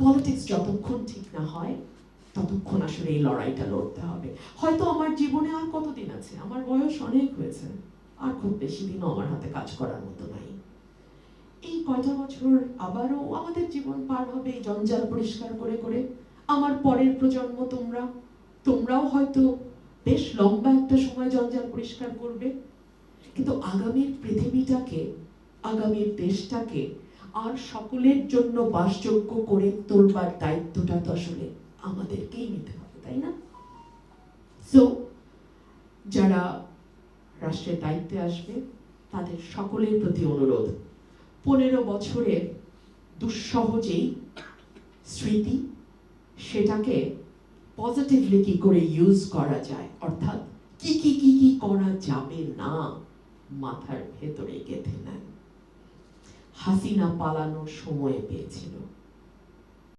Politics যতক্ষণ ঠিক না হয় ততক্ষণ আসলে এই লড়াইটা লড়তে হবে। হয়তো আমার জীবনে আর কতদিন আছে, আমার বয়স অনেক হয়েছে, আর খুব বেশি দিনও আমার হাতে কাজ করার মতো নাই। এই কয়টা বছর আবারও আমাদের জীবন পার হবে এই জঞ্জাল পরিষ্কার করে করে। আমার পরের প্রজন্ম, তোমরাও হয়তো বেশ লম্বা একটা সময় জঞ্জাল পরিষ্কার করবে, কিন্তু আগামীর পৃথিবীটাকে, আগামীর দেশটাকে আর সকলের জন্য বাসযোগ্য করে তোলবার দায়িত্বটা তো আসলে আমাদেরকেই নিতে হবে, তাই না? সো যারা রাষ্ট্রের দায়িত্বে আসবে তাদের সকলের প্রতি অনুরোধ, 15 বছরের দুঃসহ যেই স্মৃতি, সেটাকে পজিটিভলি কি করে ইউজ করা যায়, অর্থাৎ কি কি কি কি করা যাবে না মাথার ভেতরে গেঁথে নেন। হাসিনা পালানোর সময় পেয়েছিল,